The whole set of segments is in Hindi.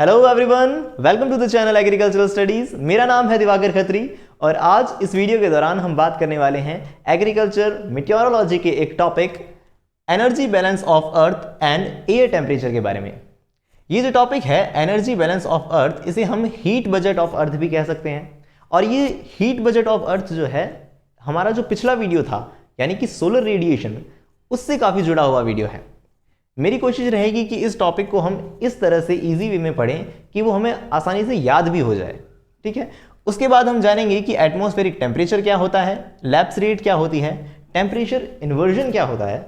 Hello everyone, welcome to the channel agricultural studies. मेरा नाम है दिवाकर खत्री और आज इस वीडियो के दौरान हम बात करने वाले हैं एग्रीकल्चर मेटेओरोलॉजी के एक topic energy balance of earth and air temperature के बारे में। ये जो टॉपिक है एनर्जी बैलेंस ऑफ अर्थ, इसे हम हीट बजट ऑफ अर्थ भी कह सकते हैं। और ये हीट बजट ऑफ अर्थ जो है, हमारा जो पिछला वीडियो था यानी कि सोलर रेडिएशन, उससे काफ़ी जुड़ा हुआ वीडियो है। मेरी कोशिश रहेगी कि इस टॉपिक को हम इस तरह से इजी वे में पढ़ें कि वो हमें आसानी से याद भी हो जाए, ठीक है। उसके बाद हम जानेंगे कि एटमॉस्फेरिक टेम्परेचर क्या होता है, लैप्स रेट क्या होती है, टेम्परेचर इन्वर्जन क्या होता है,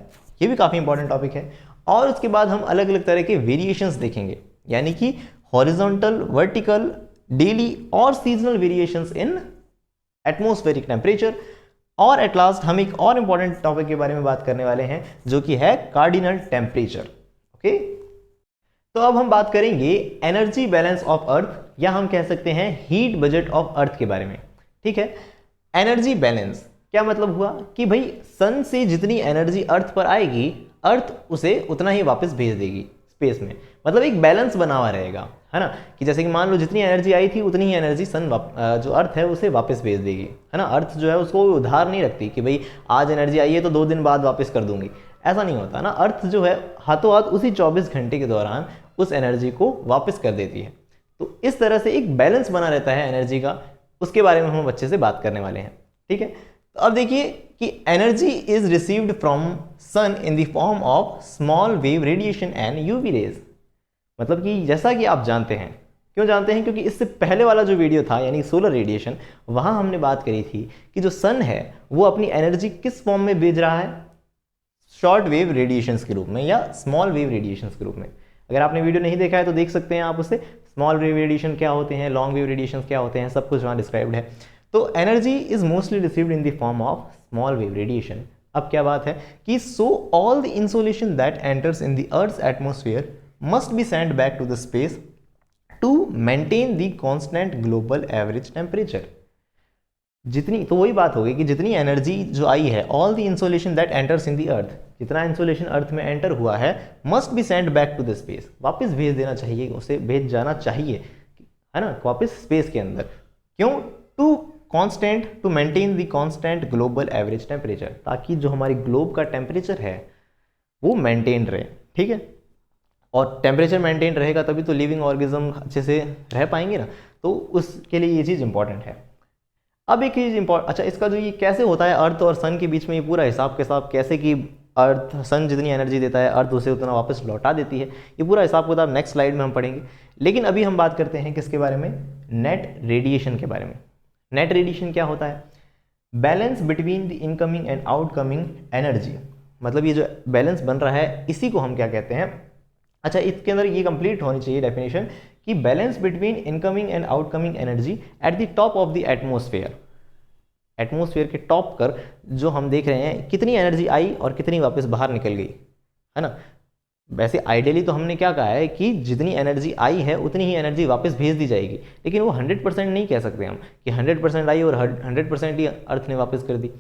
ये भी काफ़ी इंपॉर्टेंट टॉपिक है। और उसके बाद हम अलग अलग तरह के वेरिएशंस देखेंगे, यानी कि हॉरिजॉन्टल, वर्टिकल, डेली और seasonal variations in atmospheric temperature. और एट लास्ट हम एक और इंपॉर्टेंट टॉपिक के बारे में बात करने वाले हैं जो कि है कार्डिनल टेम्परेचर। ओके, तो अब हम बात करेंगे एनर्जी बैलेंस ऑफ अर्थ, या हम कह सकते हैं हीट बजट ऑफ अर्थ के बारे में, ठीक है। एनर्जी बैलेंस क्या मतलब हुआ कि भाई सन से जितनी एनर्जी अर्थ पर आएगी, अर्थ उसे उतना ही वापस भेज देगी स्पेस में। मतलब एक बैलेंस बना हुआ रहेगा, है ना, कि जैसे कि मान लो जितनी एनर्जी आई थी उतनी ही एनर्जी सन जो अर्थ है उसे वापस भेज देगी, है ना। अर्थ जो है उसको उधार नहीं रखती कि भाई आज एनर्जी आई है तो 2 दिन बाद वापस कर दूंगी, ऐसा नहीं होता ना। अर्थ जो है हाथों हाथ उसी 24 घंटे के दौरान उस एनर्जी को वापस कर देती है। तो इस तरह से एक बैलेंस बना रहता है एनर्जी का, उसके बारे में हम अच्छे से बात करने वाले हैं, ठीक है। तो अब देखिए कि energy is received from sun in the form of small wave radiation and UV rays. मतलब कि जैसा कि आप जानते हैं, क्यों जानते हैं, क्योंकि इससे पहले वाला जो वीडियो था यानी सोलर रेडिएशन, वहां हमने बात करी थी कि जो सन है वो अपनी एनर्जी किस फॉर्म में भेज रहा है, शॉर्ट वेव रेडिएशंस के रूप में या स्मॉल वेव रेडिएशंस के रूप में। अगर आपने वीडियो नहीं देखा है तो देख सकते हैं आप उसे। स्मॉल वेव रेडिएशन क्या होते हैं, लॉन्ग वेव रेडिएशन क्या होते हैं, सब कुछ वहाँ डिस्क्राइब्ड है। तो energy is mostly received in the form of small wave radiation. अब क्या बात है कि so all the insolation that enters in the earth's atmosphere must be sent back to the space to maintain the constant global average temperature। जितनी, तो वही बात होगी कि जितनी एनर्जी जो आई है, all the insolation that enters in the earth, जितना इंसोलेशन अर्थ में एंटर हुआ है, must be sent back to the space, वापस भेज देना चाहिए, उसे भेज जाना चाहिए, है ना, वापस स्पेस के अंदर। क्यों? To constant, to maintain the constant global average temperature, ताकि जो हमारी ग्लोब का टेम्परेचर है वो मेंटेन रहे, ठीक है। और टेम्परेचर मेंटेन रहेगा तभी तो लिविंग ऑर्गेनिज्म अच्छे से रह पाएंगे ना, तो उसके लिए ये चीज़ इंपॉर्टेंट है। अब एक चीज़ इंपॉर्टेंट, अच्छा, इसका जो ये कैसे होता है अर्थ और सन के बीच में, ये पूरा हिसाब के साथ कैसे कि अर्थ, सन जितनी एनर्जी देता है अर्थ उसे उतना वापस लौटा देती है, ये पूरा हिसाब किताब नेक्स्ट स्लाइड में हम पढ़ेंगे। लेकिन अभी हम बात करते हैं किसके बारे में, नेट रेडिएशन के बारे में। नेट रेडिएशन क्या होता है? Balance between the incoming and outcoming energy. मतलब ये जो बैलेंस बन रहा है इसी को हम क्या कहते हैं, अच्छा, इसके अंदर ये कंप्लीट होनी चाहिए डेफिनेशन कि balance between incoming and outcoming energy at the top of the atmosphere. Atmosphere के टॉप कर जो हम देख रहे हैं कितनी एनर्जी आई और कितनी वापस बाहर निकल गई, है ना। वैसे आइडियली तो हमने क्या कहा है कि जितनी एनर्जी आई है उतनी ही एनर्जी वापस भेज दी जाएगी, लेकिन वो 100% नहीं कह सकते हम कि 100% आई और 100% ही अर्थ ने वापस कर दी,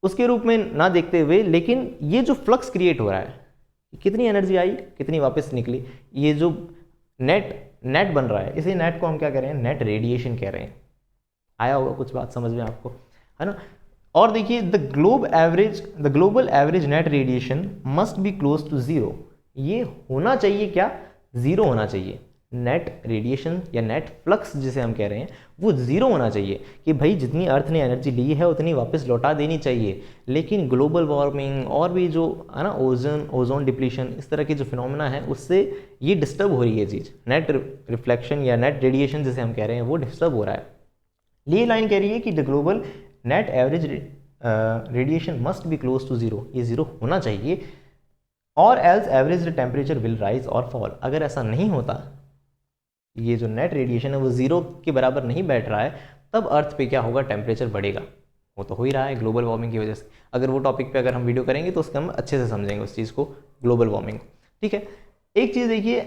उसके रूप में ना देखते हुए। लेकिन ये जो फ्लक्स क्रिएट हो रहा है, कितनी एनर्जी आई कितनी वापस निकली, ये जो नेट बन रहा है, इसे नेट को हम क्या कह रहे हैं, नेट रेडिएशन कह रहे हैं। आया होगा कुछ बात समझ में आपको, है ना। और देखिए the global average net radiation must be close to zero. ये होना चाहिए क्या, जीरो होना चाहिए। नेट रेडिएशन या नेट फ्लक्स जिसे हम कह रहे हैं वो जीरो होना चाहिए, कि भाई जितनी अर्थ ने एनर्जी ली है उतनी वापस लौटा देनी चाहिए। लेकिन ग्लोबल वार्मिंग और भी जो है ना, ओजोन डिप्लीशन, इस तरह के जो फिनोमेना है उससे ये डिस्टर्ब हो रही है चीज़। नेट रिफ्लेक्शन या नेट रेडिएशन जिसे हम कह रहे हैं वो डिस्टर्ब हो रहा है। ये लाइन कह रही है कि the global net average radiation must be close to zero, ये जीरो होना चाहिए, और else average temperature will rise और फॉल। अगर ऐसा नहीं होता, ये जो नेट रेडिएशन है वो जीरो के बराबर नहीं बैठ रहा है, तब अर्थ पे क्या होगा, टेम्परेचर बढ़ेगा। वो तो हो ही रहा है ग्लोबल वार्मिंग की वजह से। अगर वो टॉपिक पे अगर हम वीडियो करेंगे तो उसके हम अच्छे से समझेंगे उस चीज़ को, ग्लोबल वार्मिंग, ठीक है। एक चीज़ देखिए,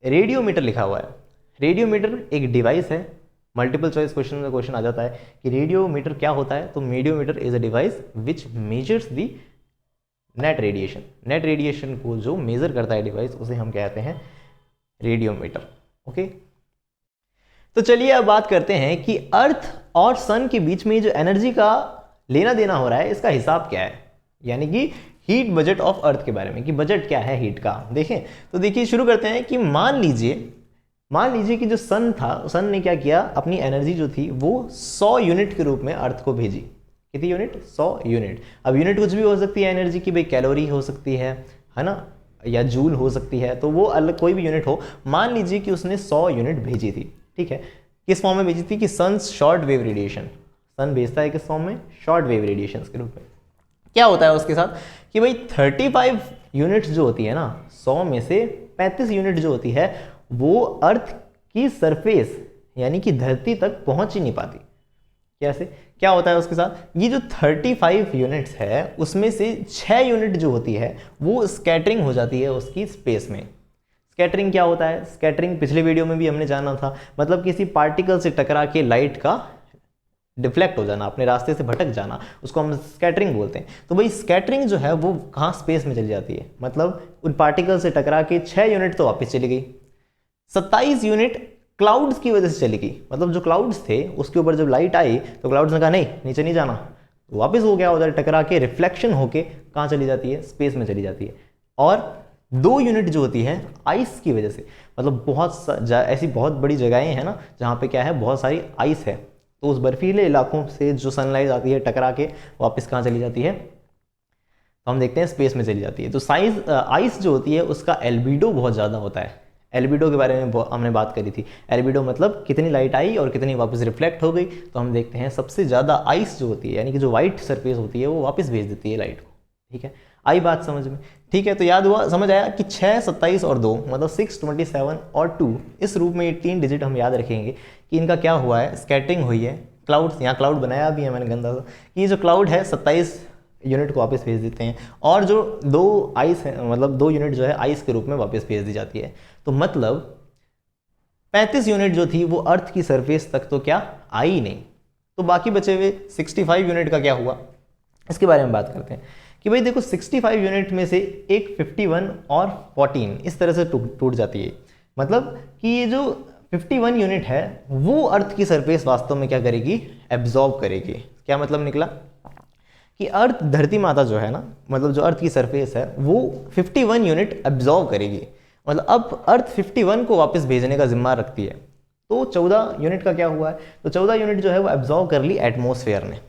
रेडियोमीटर लिखा हुआ है। रेडियोमीटर एक डिवाइस है, मल्टीपल चॉइस क्वेश्चन में क्वेश्चन आ जाता है कि रेडियोमीटर क्या होता है, तो radiometer is a device which measures the net radiation. Net radiation को जो मेजर करता है डिवाइस, उसे हम कहते हैं रेडियोमीटर। ओके, तो चलिए अब बात करते हैं कि अर्थ और सन के बीच में जो एनर्जी का लेना देना हो रहा है इसका हिसाब क्या है, यानी कि हीट बजट ऑफ अर्थ के बारे में, कि बजट क्या है हीट का। देखें तो देखिए शुरू करते हैं कि मान लीजिए कि जो सन था, सन ने क्या किया, अपनी एनर्जी जो थी वो 100 यूनिट के रूप में अर्थ को भेजी। कितनी यूनिट? 100 यूनिट। अब यूनिट कुछ भी हो सकती है एनर्जी की, भाई कैलोरी हो सकती है ना, या जूल हो सकती है, तो वो अलग कोई भी यूनिट हो। मान लीजिए कि उसने 100 यूनिट भेजी थी, ठीक है। किस फॉर्म में भेजी थी? कि सन्स शॉर्ट वेव रेडिएशन। सन भेजता है किस फॉर्म में? शॉर्ट वेव रेडिएशन के रूप में। क्या होता है उसके साथ कि भाई 35 यूनिट्स जो होती है ना, 100 में से 35 यूनिट जो होती है वो अर्थ की सरफेस यानी कि धरती तक पहुंच ही नहीं पाती। कैसे? क्या होता है उसके साथ? ये जो 35 यूनिट्स है उसमें से 6 यूनिट जो होती है वो स्कैटरिंग हो जाती है उसकी स्पेस में। स्कैटरिंग क्या होता है? स्कैटरिंग पिछले वीडियो में भी हमने जाना था, मतलब किसी पार्टिकल से टकरा के लाइट का डिफ्लेक्ट हो जाना, अपने रास्ते से भटक जाना, उसको हम स्कैटरिंग बोलते हैं। तो भाई स्कैटरिंग जो है वो कहाँ? स्पेस में चली जाती है, मतलब उन पार्टिकल से टकरा के 6 यूनिट तो वापस चली गई, 27 यूनिट क्लाउड्स की वजह से चली गई। मतलब जो क्लाउड्स थे उसके ऊपर जब लाइट आई तो क्लाउड्स ने कहा नहीं नीचे नहीं जाना, वापस हो गया उधर टकरा के, रिफ्लेक्शन होके कहाँ चली जाती है? स्पेस में चली जाती है। और 2 यूनिट जो होती है आइस की वजह से, मतलब ऐसी बहुत बड़ी जगहें हैं ना जहाँ पे क्या है, बहुत सारी आइस है, तो उस बर्फीले इलाकों से जो सनलाइट आती है टकरा के वापस कहाँ चली जाती है? तो हम देखते हैं स्पेस में चली जाती है। तो आइस जो होती है उसका एल्बिडो बहुत ज़्यादा होता है। एल्बिडो के बारे में हमने बात करी थी। एल्बिडो मतलब कितनी लाइट आई और कितनी वापस रिफ्लेक्ट हो गई। तो हम देखते हैं सबसे ज़्यादा आइस जो होती है यानी कि जो वाइट सरफेस होती है वो वापस भेज देती है लाइट को। ठीक है, आई बात समझ में? ठीक है, तो याद हुआ, समझ आया कि 6, 27 और 2 मतलब 6, 27 और 2, इस रूप में ये 3 डिजिट हम याद रखेंगे कि इनका क्या हुआ है, स्कैटरिंग हुई है। क्लाउड्स, यहाँ क्लाउड बनाया भी है मैंने गंदा सा, कि ये जो क्लाउड है 27 यूनिट को वापस भेज देते हैं, और जो 2 आइस है, मतलब 2 यूनिट जो है आइस के रूप में वापस भेज दी जाती है। तो मतलब 35 यूनिट जो थी वो अर्थ की सरफेस तक तो क्या आई नहीं, तो बाकी बचे हुए 65 यूनिट का क्या हुआ, इसके बारे में बात करते हैं। कि भाई देखो 65 यूनिट में से एक 51 और 14 इस तरह से टूट जाती है। मतलब कि ये जो 51 यूनिट है वो अर्थ की सरफेस वास्तव में क्या करेगी? एब्जॉर्ब करेगी। क्या मतलब निकला? कि अर्थ, धरती माता जो है ना, मतलब जो अर्थ की सरफेस है वो 51 यूनिट एब्जॉर्ब करेगी। मतलब अब अर्थ 51 को वापस भेजने का जिम्मा रखती है। तो 14 यूनिट का क्या हुआ है? तो 14 यूनिट जो है वो एब्जॉर्ब कर ली एटमॉस्फेयर ने।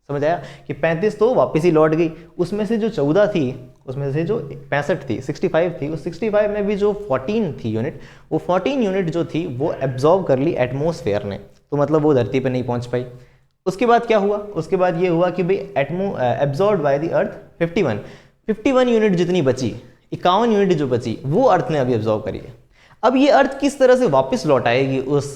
समझ आया कि 35 तो वापस ही लौट गई, उसमें से जो 14 थी, उसमें से जो 65 थी, 65 थी, उस 65 में भी जो 14 थी यूनिट, वो 14 यूनिट जो थी वो एब्जॉर्ब कर ली एटमॉस्फेयर ने। तो मतलब वो धरती पे नहीं पहुंच पाई। उसके बाद क्या हुआ? उसके बाद ये हुआ कि भाई absorb by the earth 51 unit जितनी बची, 51 यूनिट जो बची वो अर्थ ने अभी एब्जॉर्ब करी है। अब ये अर्थ किस तरह से वापस लौटाएगी उस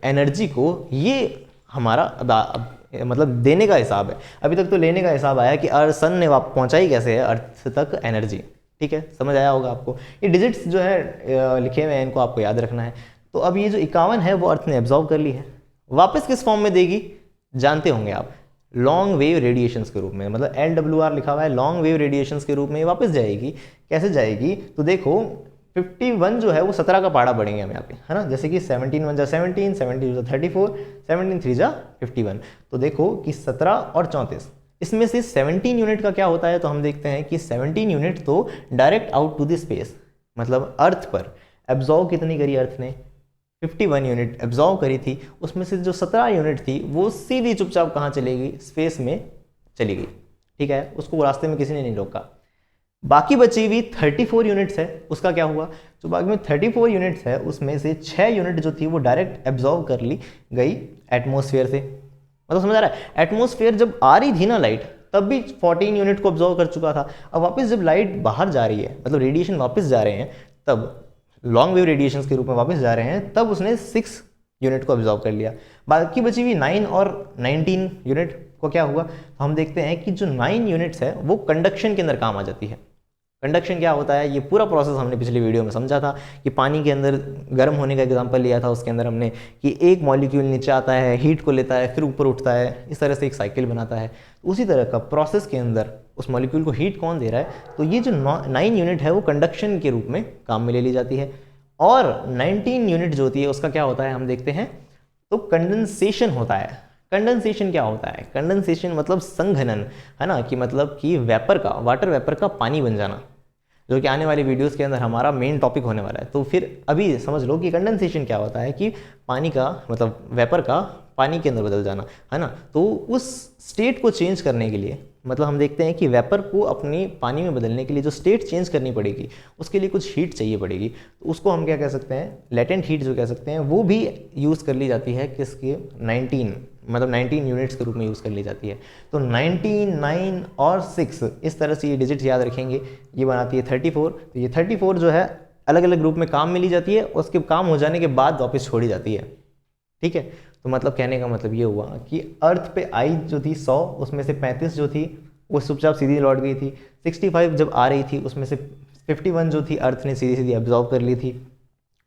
एनर्जी को, ये हमारा मतलब देने का हिसाब है। अभी तक तो लेने का हिसाब आया कि सन ने पहुंचाई कैसे है अर्थ तक एनर्जी। ठीक है, समझ आया होगा आपको। ये डिजिट्स जो है लिखे हुए हैं इनको आपको याद रखना है। तो अब ये जो 51 है वो अर्थ ने एब्जॉर्ब कर ली है, वापस किस फॉर्म में देगी जानते होंगे आप? लॉन्ग वेव रेडिएशंस के रूप में, मतलब LWR लिखा हुआ है, लॉन्ग वेव रेडिएशंस के रूप में वापस जाएगी। कैसे जाएगी? तो देखो 51 जो है वो 17 का पाड़ा बढ़ेंगे हम यहाँ पे, है ना। जैसे कि 17 1 जा 17, 17 जा 34, 17 3 जा 51। तो देखो कि 17 और 34, इसमें से 17 यूनिट का क्या होता है? तो हम देखते हैं कि 17 यूनिट तो direct out to the space, मतलब अर्थ पर एब्जॉर्व कितनी करी अर्थ ने? 51 यूनिट एब्जॉर्व करी थी। उसमें से जो 17 यूनिट थी वो सीधी चुपचाप कहाँ चलेगी? स्पेस में चली गई। ठीक है, उसको रास्ते में किसी ने नहीं रोका। बाकी बची हुई 34 यूनिट्स है, उसका क्या हुआ? जो बाकी में 34 यूनिट्स है उसमें से 6 यूनिट जो थी वो डायरेक्ट एब्जॉर्व कर ली गई एटमॉस्फेयर से। मतलब समझ आ रहा है? एटमॉस्फेयर जब आ रही थी ना लाइट, तब भी 14 यूनिट को ऑब्जर्व कर चुका था। अब वापस जब लाइट बाहर जा रही है, मतलब रेडिएशन वापस जा रहे हैं, तब लॉन्ग वेव रेडिएशंस के रूप में वापस जा रहे हैं, तब उसने 6 यूनिट को ऑब्जर्व कर लिया। बाकी बची हुई 9 और 19 यूनिट को क्या हुआ? तो हम देखते हैं कि जो 9 यूनिट्स है वो कंडक्शन के अंदर काम आ जाती है। कंडक्शन क्या होता है? ये पूरा प्रोसेस हमने पिछली वीडियो में समझा था कि पानी के अंदर गर्म होने का एग्जांपल लिया था। उसके अंदर हमने कि एक मॉलिक्यूल नीचे आता है, हीट को लेता है, फिर ऊपर उठता है, इस तरह से एक साइकिल बनाता है। उसी तरह का प्रोसेस के अंदर उस मॉलिक्यूल को हीट कौन दे रहा है? तो ये जो 9 यूनिट है वो कंडक्शन के रूप में काम में ले ली जाती है। और 19 यूनिट जो होती है उसका क्या होता है? हम देखते हैं तो कंडेंसेशन होता है। कंडेंसेशन क्या होता है? कंडेंसेशन मतलब संघनन, है ना, कि मतलब कि वेपर का, वाटर वेपर का पानी बन जाना, जो कि आने वाली वीडियोस के अंदर हमारा मेन टॉपिक होने वाला है। तो फिर अभी समझ लो कि कंडेंसेशन क्या होता है, कि पानी का मतलब वेपर का पानी के अंदर बदल जाना, है ना। तो उस स्टेट को चेंज करने के लिए, मतलब हम देखते हैं कि वेपर को अपनी पानी में बदलने के लिए जो स्टेट चेंज करनी पड़ेगी, उसके लिए कुछ हीट चाहिए पड़ेगी। तो उसको हम क्या कह सकते हैं, लेटेंट हीट जो कह सकते हैं, वो भी यूज़ कर ली जाती है किसके, 19 यूनिट्स के रूप में यूज़ कर ली जाती है। तो 19, 9 और 6 इस तरह से ये डिजिट याद रखेंगे, ये बनाती है 34। तो ये 34 जो है अलग अलग ग्रुप में काम में ली जाती है, उसके काम हो जाने के बाद वापस छोड़ी जाती है, ठीक है। तो मतलब कहने का मतलब ये हुआ कि अर्थ पे आई जो थी 100, उसमें से 35 जो थी वो चुपचाप सीधी लौट गई थी। 65 जब आ रही थी, उसमें से 51 जो थी अर्थ ने सीधी सीधी एब्जॉर्व कर ली थी।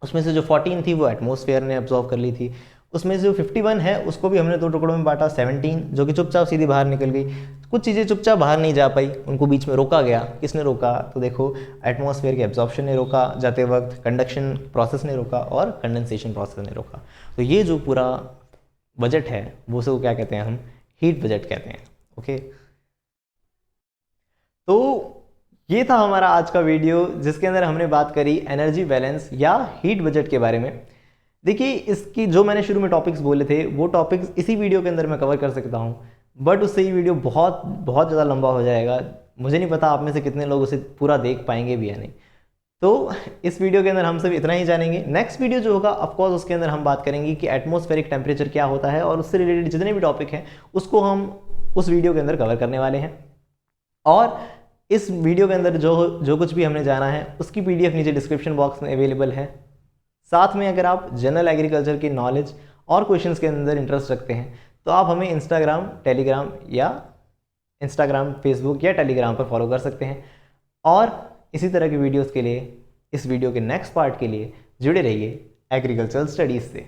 उसमें से जो 14 थी वो एटमॉस्फेयर ने एब्जॉर्व कर ली थी। उसमें से जो 51 है उसको भी हमने 2 टुकड़ों में बांटा, 17 जो कि चुपचाप सीधी बाहर निकल गई। कुछ चीज़ें चुपचाप बाहर नहीं जा पाई, उनको बीच में रोका गया। किसने रोका? तो देखो, एटमॉस्फेयर के एब्जॉर्प्शन ने रोका जाते वक्त, कंडक्शन प्रोसेस ने रोका और कंडेंसेशन प्रोसेस ने रोका। तो ये जो पूरा बजट है वो उसको क्या कहते हैं हम, हीट बजट कहते हैं। ओके, तो ये था हमारा आज का वीडियो, जिसके अंदर हमने बात करी एनर्जी बैलेंस या हीट बजट के बारे में। देखिए, इसकी जो मैंने शुरू में टॉपिक्स बोले थे वो टॉपिक्स इसी वीडियो के अंदर मैं कवर कर सकता हूँ, बट उससे ये वीडियो बहुत बहुत ज़्यादा लंबा हो जाएगा। मुझे नहीं पता आप में से कितने लोग उसे पूरा देख पाएंगे भी या नहीं। तो इस वीडियो के अंदर हम सब इतना ही जानेंगे। नेक्स्ट वीडियो जो होगा ऑफकोर्स उसके अंदर हम बात करेंगे कि एटमॉस्फेरिक टेम्परेचर क्या होता है, और उससे रिलेटेड जितने भी टॉपिक हैं उसको हम उस वीडियो के अंदर कवर करने वाले हैं। और इस वीडियो के अंदर जो कुछ भी हमने जाना है उसकी PDF नीचे डिस्क्रिप्शन बॉक्स में अवेलेबल है। साथ में अगर आप जनरल एग्रीकल्चर की नॉलेज और क्वेश्चंस के अंदर इंटरेस्ट रखते हैं तो आप हमें इंस्टाग्राम, फेसबुक या टेलीग्राम पर फॉलो कर सकते हैं। और इसी तरह की वीडियोस के लिए, इस वीडियो के नेक्स्ट पार्ट के लिए जुड़े रहिए एग्रीकल्चरल स्टडीज़ से।